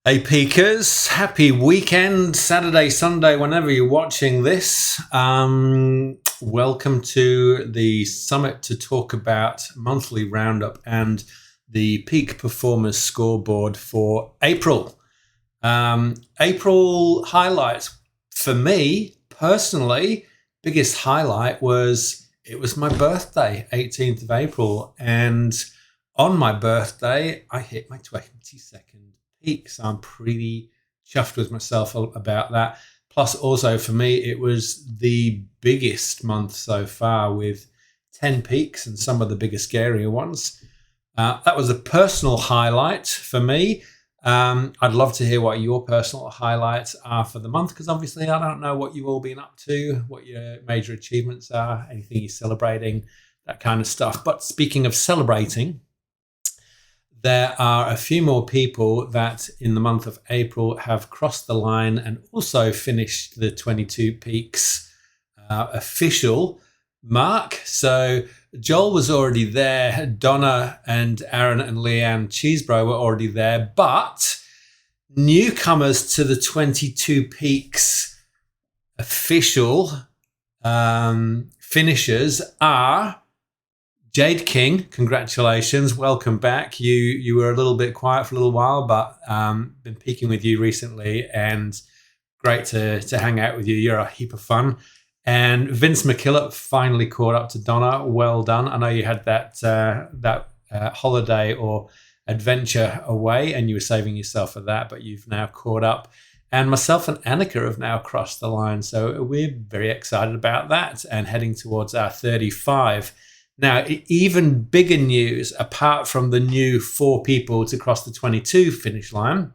Hey Peakers, happy weekend, Saturday, Sunday, whenever you're watching this. Welcome to the summit to talk about monthly roundup and the peak performers scoreboard for April. April highlights for me personally, biggest highlight was it was my birthday, 18th of April, and on my birthday I hit my 22nd peak, so I'm pretty chuffed with myself about that. Plus, also for me, it was the biggest month so far with 10 peaks and some of the bigger, scarier ones. That was a personal highlight for me. I'd love to hear what your personal highlights are for the month, because obviously I don't know what you've all been up to, what your major achievements are, anything you're celebrating, that kind of stuff. But speaking of celebrating, there are a few more people that in the month of April have crossed the line and also finished the 22 peaks official mark. So Joel was already there. Donna and Aaron and Leanne Cheesebro were already there. But newcomers to the 22 peaks official finishers are Jade King. Congratulations, welcome back. You were a little bit quiet for a little while, but been peaking with you recently, and great to hang out with you. You're a heap of fun. And Vince McKillop finally caught up to Donna. Well done. I know you had that holiday or adventure away, and you were saving yourself for that, but you've now caught up. And myself and Annika have now crossed the line, so we're very excited about that and heading towards our 35. Now, even bigger news, apart from the new 4 people to cross the 22 finish line,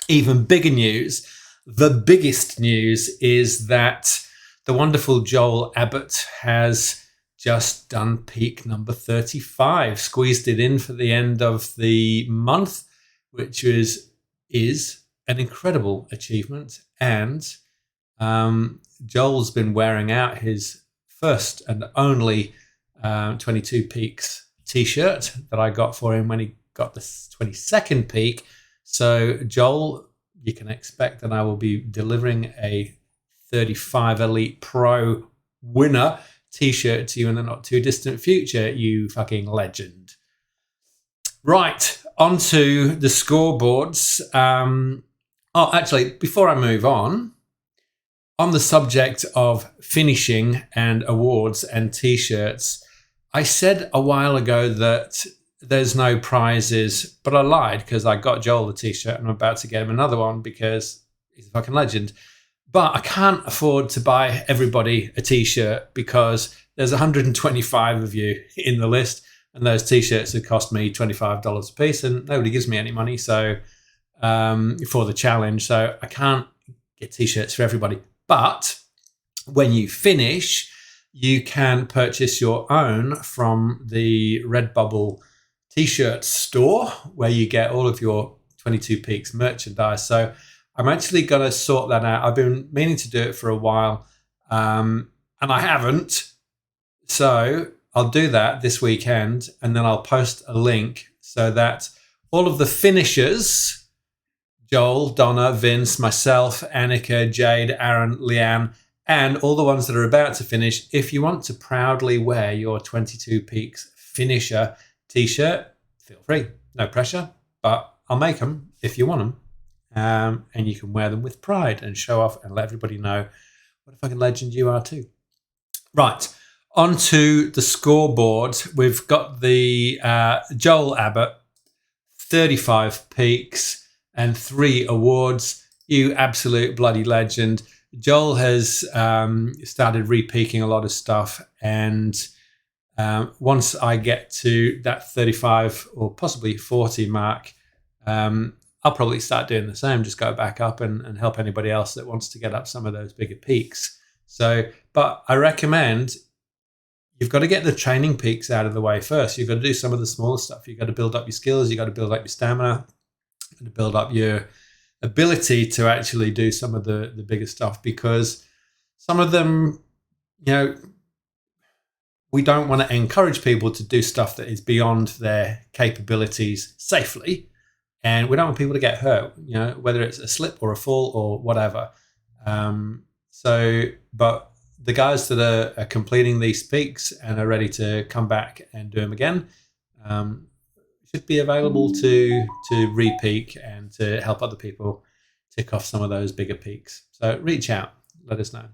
even bigger news, the biggest news is that the wonderful Joel Abbott has just done peak number 35, squeezed it in for the end of the month, which is an incredible achievement. And Joel's been wearing out his first and only 22 peaks t-shirt that I got for him when he got the 22nd peak. So Joel, you can expect that I will be delivering a 35 Elite Pro winner t-shirt to you in the not too distant future, you fucking legend. Right, onto the scoreboards. Actually, before I move on the subject of finishing and awards and t-shirts, I said a while ago that there's no prizes, but I lied because I got Joel the t-shirt and I'm about to get him another one because he's a fucking legend. But I can't afford to buy everybody a t-shirt because there's 125 of you in the list, and those t-shirts have cost me $25 a piece, and nobody gives me any money for the challenge. So I can't get t-shirts for everybody. But when you finish, you can purchase your own from the Redbubble t-shirt store, where you get all of your 22 Peaks merchandise. So I'm actually going to sort that out. I've been meaning to do it for a while, and I haven't. So I'll do that this weekend, and then I'll post a link so that all of the finishers, Joel, Donna, Vince, myself, Annika, Jade, Aaron, Leanne, and all the ones that are about to finish, if you want to proudly wear your 22 Peaks finisher t-shirt, feel free. No pressure, but I'll make them if you want them. And you can wear them with pride and show off and let everybody know what a fucking legend you are too. Right, onto the scoreboard. We've got the Joel Abbott, 35 Peaks and 3 awards. You absolute bloody legend. Joel has started re-peaking a lot of stuff, and once I get to that 35 or possibly 40 mark, I'll probably start doing the same, just go back up and help anybody else that wants to get up some of those bigger peaks. So, but I recommend you've got to get the training peaks out of the way first. You've got to do some of the smaller stuff. You've got to build up your skills. You've got to build up your stamina. You've got to build up your ability to actually do some of the bigger stuff, because some of them, we don't want to encourage people to do stuff that is beyond their capabilities safely. and we don't want people to get hurt, whether it's a slip or a fall or whatever. But the guys that are completing these peaks and are ready to come back and do them again should be available to re-peak and to help other people tick off some of those bigger peaks. So reach out, let us know.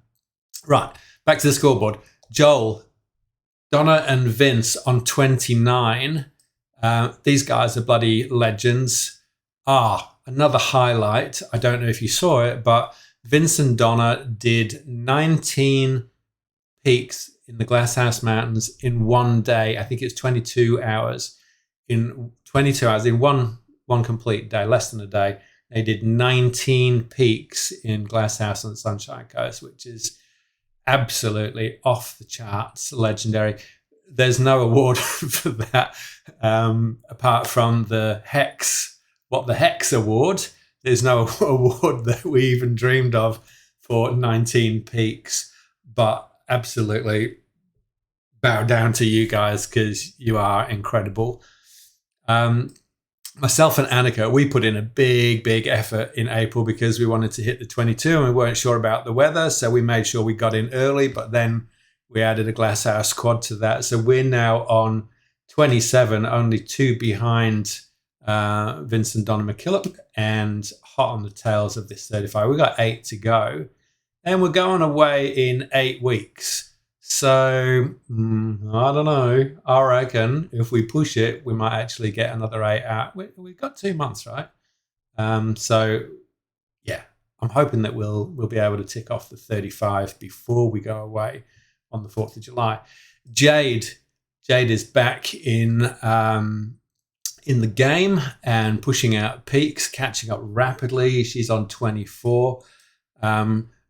Right, back to the scoreboard. Joel, Donna and Vince on 29. These guys are bloody legends. Another highlight. I don't know if you saw it, but Vince and Donna did 19 peaks in the Glasshouse Mountains in one day. I think it's 22 hours. In 22 hours, in one complete day, less than a day, they did 19 peaks in Glasshouse on the Sunshine Coast, which is absolutely off the charts, legendary. There's no award for that apart from the Hex Award. There's no award that we even dreamed of for 19 peaks, but absolutely bow down to you guys because you are incredible. Myself and Annika, we put in a big effort in April because we wanted to hit the 22 and we weren't sure about the weather. So we made sure we got in early, but then we added a Glasshouse quad to that. So we're now on 27, only 2 behind Vince and Donna McKillop, and hot on the tails of this 35. We've got 8 to go, and we're going away in 8 weeks. So I don't know. I reckon if we push it, we might actually get another 8 out. We've got 2 months, right? So yeah, I'm hoping that we'll be able to tick off the 35 before we go away on the 4th of July. Jade is back in the game and pushing out peaks, catching up rapidly. She's on 24.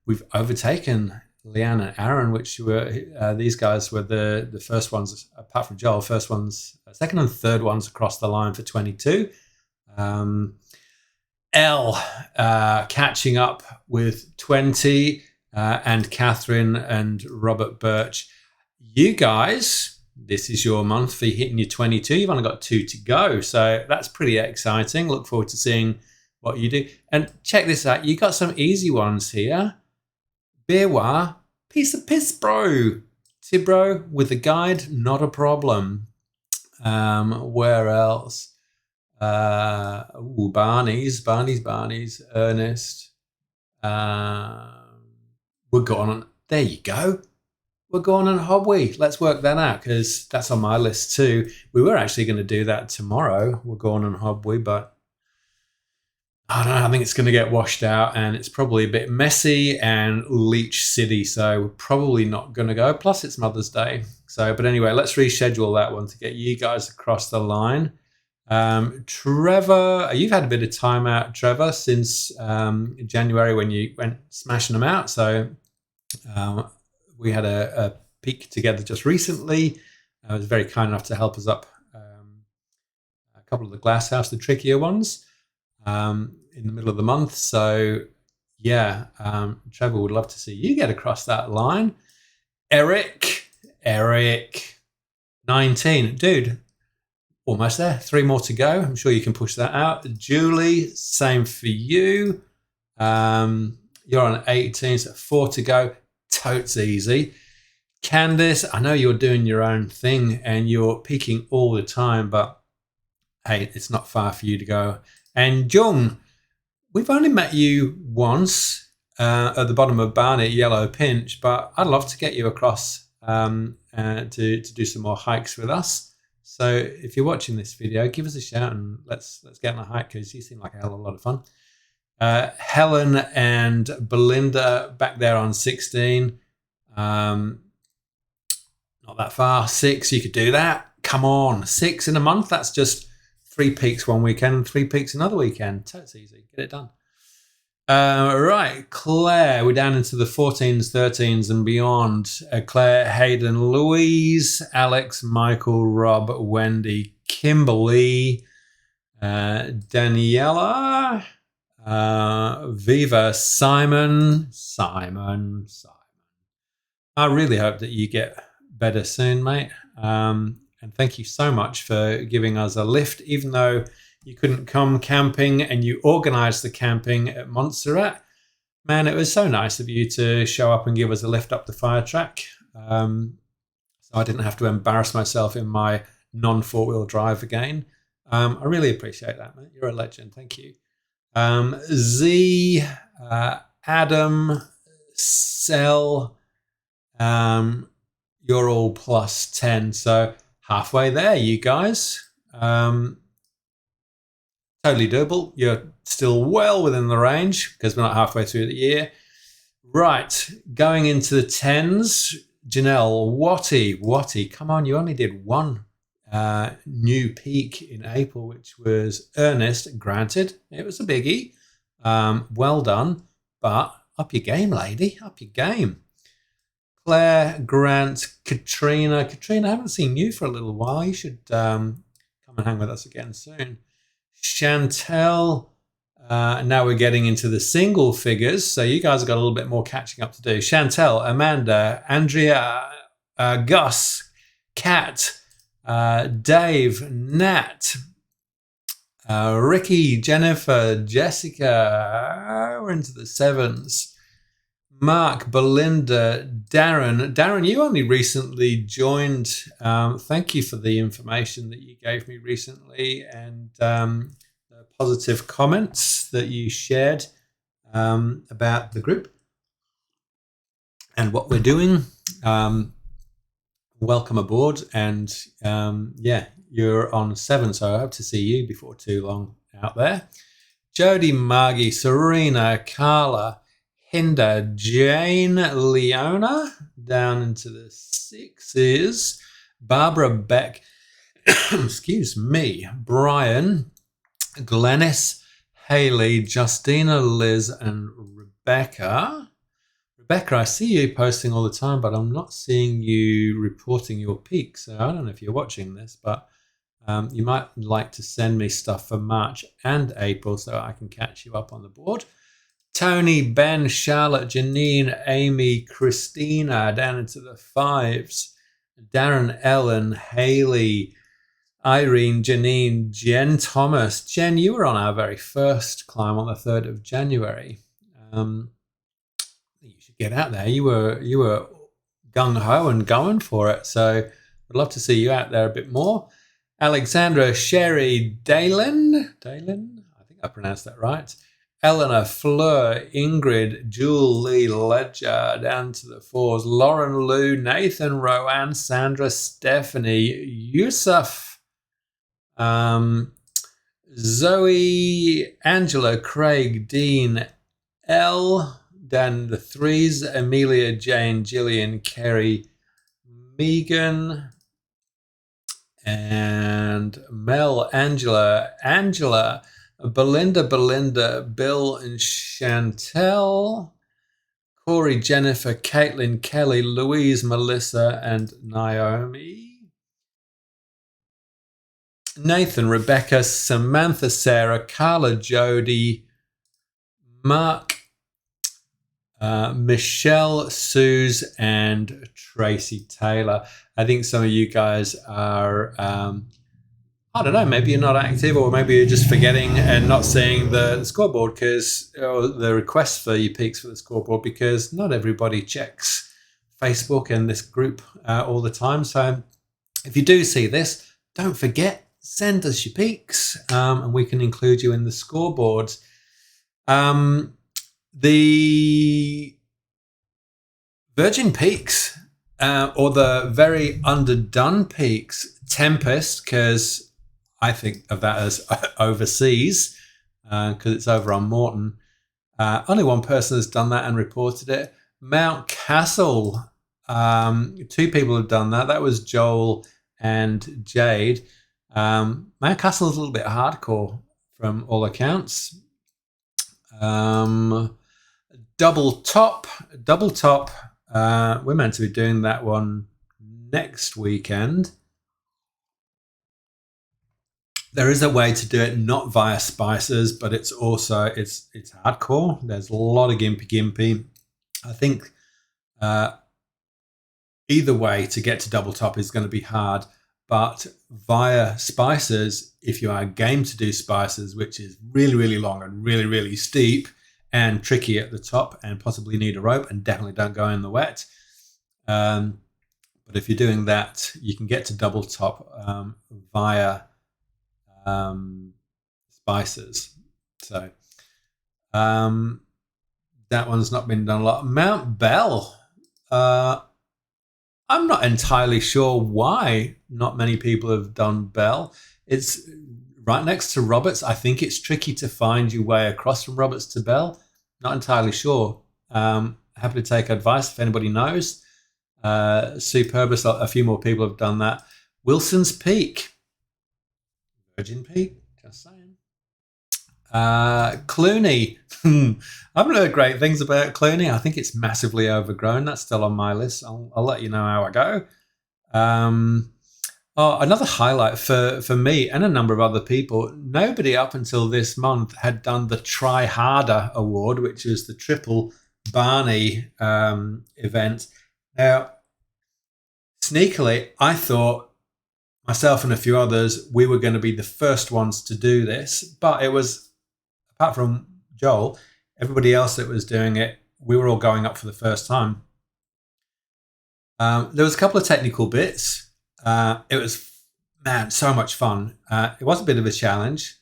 We've overtaken Leanne and Aaron, which were these guys were the first ones, apart from Joel, first ones, second and third ones across the line for 22. Elle catching up with 20, and Catherine and Robert Birch. You guys, this is your month for hitting your 22. You've only got 2 to go, so that's pretty exciting. Look forward to seeing what you do. And check this out. You got some easy ones here. Beerwa, piece of piss, bro. Tibro with a guide, not a problem. Where else? Barney's, Ernest. We're going on. There you go. We're going on Hobby. Let's work that out because that's on my list too. We were actually going to do that tomorrow. We're going on Hobby, but I don't know. I think it's going to get washed out and it's probably a bit messy and Leech City. So we're probably not going to go. Plus it's Mother's Day. So, but anyway, let's reschedule that one to get you guys across the line. Trevor, you've had a bit of time out, Trevor, since January when you went smashing them out. So we had a peak together just recently. I was very kind enough to help us up a couple of the Glasshouse, the trickier ones, in the middle of the month. So yeah, Trevor would love to see you get across that line. Eric, 19, dude. Almost there. 3 more to go. I'm sure you can push that out. Julie, same for you. You're on 18, so 4 to go. Totes easy. Candice, I know you're doing your own thing and you're peaking all the time, but hey, it's not far for you to go. And Jung, we've only met you once at the bottom of Barnet Yellow Pinch, but I'd love to get you across to do some more hikes with us. So if you're watching this video, give us a shout and let's get on a hike because you seem like a hell of a lot of fun. Helen and Belinda back there on 16. Not that far. 6, you could do that. Come on, 6 in a month. That's just 3 peaks one weekend and 3 peaks another weekend. That's easy. Get it done. Right, Claire, we're down into the 14s, 13s and beyond. Claire, Hayden, Louise, Alex, Michael, Rob, Wendy, Kimberly, Daniela, Viva, Simon. I really hope that you get better soon, mate. And thank you so much for giving us a lift, even though you couldn't come camping and you organised the camping at Montserrat. Man, it was so nice of you to show up and give us a lift up the fire track. So I didn't have to embarrass myself in my non-4-wheel drive again. I really appreciate that, mate. You're a legend. Thank you. Z, Adam, Cell, you're all plus 10. So halfway there, you guys. Totally doable. You're still well within the range because we're not halfway through the year. Right, going into the 10s. Janelle, Watty, come on, you only did one new peak in April, which was Ernest. Granted, it was a biggie. Well done, but up your game, lady, up your game. Claire, Grant, Katrina, I haven't seen you for a little while. You should come and hang with us again soon. Chantel, now we're getting into the single figures, so you guys have got a little bit more catching up to do. Chantel, Amanda, Andrea, Gus, Kat, Dave, Nat, Ricky, Jennifer, Jessica, we're into the 7s. Mark, Belinda, Darren, you only recently joined. Thank you for the information that you gave me recently and the positive comments that you shared about the group and what we're doing. Welcome aboard. And yeah, you're on 7, so I hope to see you before too long out there. Jody, Margie, Serena, Carla, Hinda, Jane, Leona, down into the 6s. Barbara, Beck, excuse me, Brian, Glennis, Haley, Justina, Liz, and Rebecca. Rebecca, I see you posting all the time, but I'm not seeing you reporting your peak. So I don't know if you're watching this, but you might like to send me stuff for March and April so I can catch you up on the board. Tony, Ben, Charlotte, Janine, Amy, Christina, down into the 5s. Darren, Ellen, Haley, Irene, Janine, Jen, Thomas. Jen, you were on our very first climb on the 3rd of January. You should get out there. You were gung-ho and going for it. So I'd love to see you out there a bit more. Alexandra, Sherry, Dalen, I think I pronounced that right. Eleanor, Fleur, Ingrid, Julie, Ledger, down to the 4s. Lauren, Lou, Nathan, Roanne, Sandra, Stephanie, Yusuf, Zoe, Angela, Craig, Dean, Elle, down the 3s. Amelia, Jane, Gillian, Kerry, Megan, and Mel, Angela, Belinda, Bill and Chantel, Corey, Jennifer, Caitlin, Kelly, Louise, Melissa, and Naomi. Nathan, Rebecca, Samantha, Sarah, Carla, Jody, Mark, Michelle, Suze, and Tracy Taylor. I think some of you guys are... I don't know, maybe you're not active or maybe you're just forgetting and not seeing the scoreboard because the requests for your peaks for the scoreboard because not everybody checks Facebook and this group all the time. So if you do see this, don't forget, send us your peaks and we can include you in the scoreboards. The Virgin Peaks or the very underdone peaks, Tempest, because I think of that as overseas because it's over on Morton. Only one person has done that and reported it. Mount Castle, 2 people have done that. That was Joel and Jade. Mount Castle is a little bit hardcore from all accounts. Double top. We're meant to be doing that one next weekend. There is a way to do it not via Spices, but it's also it's hardcore. There's a lot of gimpy. I think either way to get to double top is going to be hard. but via spicers, if you are game to do spicers, which is really, really long and really, really steep and tricky at the top and possibly need a rope and definitely don't go in the wet. But if you're doing that, you can get to double top via spicers. So that one's not been done a lot. Mount Bell. I'm not entirely sure why not many people have done Bell. It's right next to Roberts. I think it's tricky to find your way across from Roberts to Bell. Not entirely sure. Happy to take advice if anybody knows. Superbus, a few more people have done that. Wilson's Peak. Virgin Peak, just saying. Cluny. I haven't heard great things about Cluny. I think it's massively overgrown. That's still on my list. I'll let you know how I go. Another highlight for me and a number of other people, nobody up until this month had done the Try Harder Award, which was the Triple Barney event. Now, sneakily, I thought myself and a few others, we were going to be the first ones to do this, but it was, apart from Joel, everybody else that was doing it, we were all going up for the first time. There was a couple of technical bits. It was, man, so much fun. It was a bit of a challenge.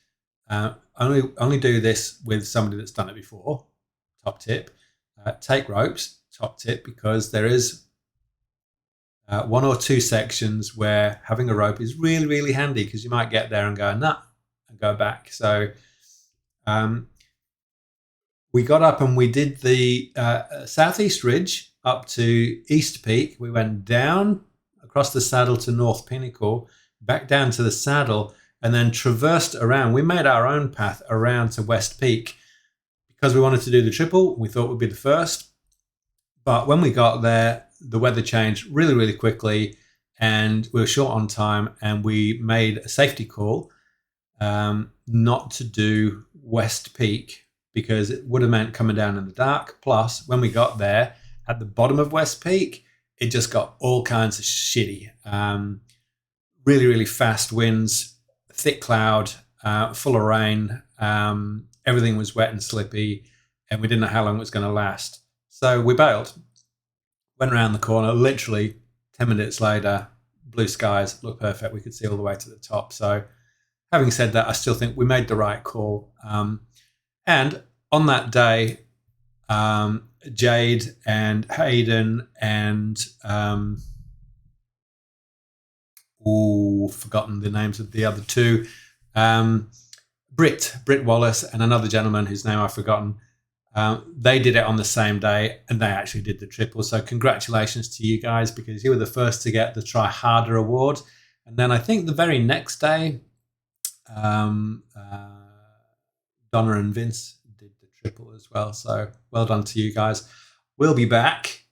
Only do this with somebody that's done it before. Top tip. Take ropes. Top tip, because there is one or two sections where having a rope is really, really handy, because you might get there and go, nah, and go back. So we got up and we did the Southeast Ridge up to East Peak. We went down across the saddle to North Pinnacle, back down to the saddle, and then traversed around. We made our own path around to West Peak because we wanted to do the triple. We thought we'd be the first. But when we got there, the weather changed really, really quickly, and we were short on time, and we made a safety call not to do West Peak because it would have meant coming down in the dark. Plus, when we got there at the bottom of West Peak, it just got all kinds of shitty. Really, really fast winds, thick cloud, full of rain. Everything was wet and slippy, and we didn't know how long it was going to last. So we bailed, went around the corner, literally 10 minutes later, blue skies, looked perfect. We could see all the way to the top. So having said that, I still think we made the right call. And on that day, Jade and Hayden and forgotten the names of the other two, Britt Wallace and another gentleman whose name I've forgotten, they did it on the same day, and they actually did the triple. So congratulations to you guys, because you were the first to get the Try Harder award. And then I think the very next day, Donna and Vince did the triple as well. So well done to you guys. We'll be back.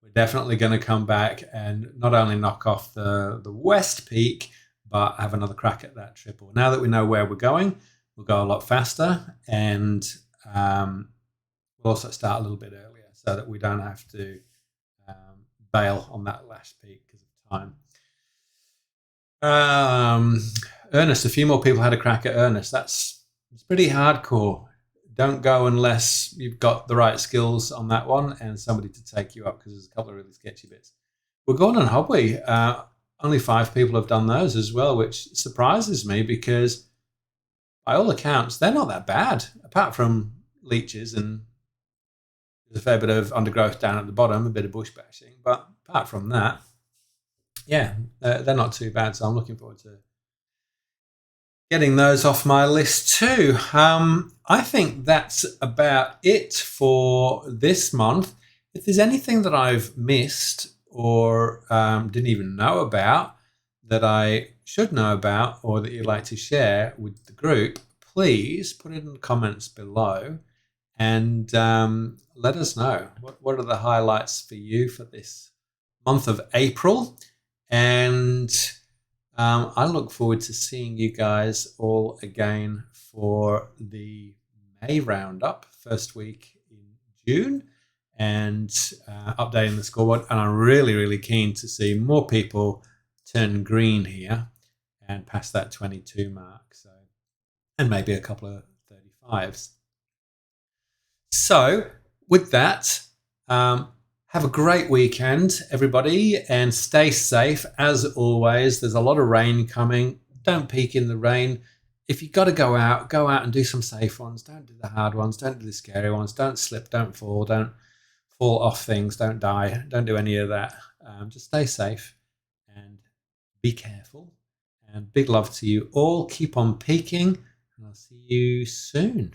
We're definitely going to come back and not only knock off the West Peak, but have another crack at that triple. Now that we know where we're going, we'll go a lot faster, and we'll also start a little bit earlier so that we don't have to bail on that last peak because of time. Ernest, a few more people had a crack at Ernest. It's pretty hardcore. Don't go unless you've got the right skills on that one and somebody to take you up, because there's a couple of really sketchy bits. We're going on Hobby. Only 5 people have done those as well, which surprises me because by all accounts, they're not that bad, apart from leeches, and there's a fair bit of undergrowth down at the bottom, a bit of bush bashing. But apart from that, yeah, they're not too bad. So I'm looking forward to getting those off my list too. I think that's about it for this month. If there's anything that I've missed or didn't even know about that I should know about, or that you'd like to share with the group, please put it in the comments below and let us know. What are the highlights for you for this month of April? And I look forward to seeing you guys all again for the May roundup, first week in June, and updating the scoreboard. And I'm really, really keen to see more people turn green here and past that 22 mark. So, and maybe a couple of 35s. So with that, have a great weekend, everybody, and stay safe. As always, there's a lot of rain coming. Don't peek in the rain. If you've got to go out and do some safe ones. Don't do the hard ones. Don't do the scary ones. Don't slip. Don't fall. Don't fall off things. Don't die. Don't do any of that. Just stay safe and be careful. And big love to you all. Keep on peaking, and I'll see you soon.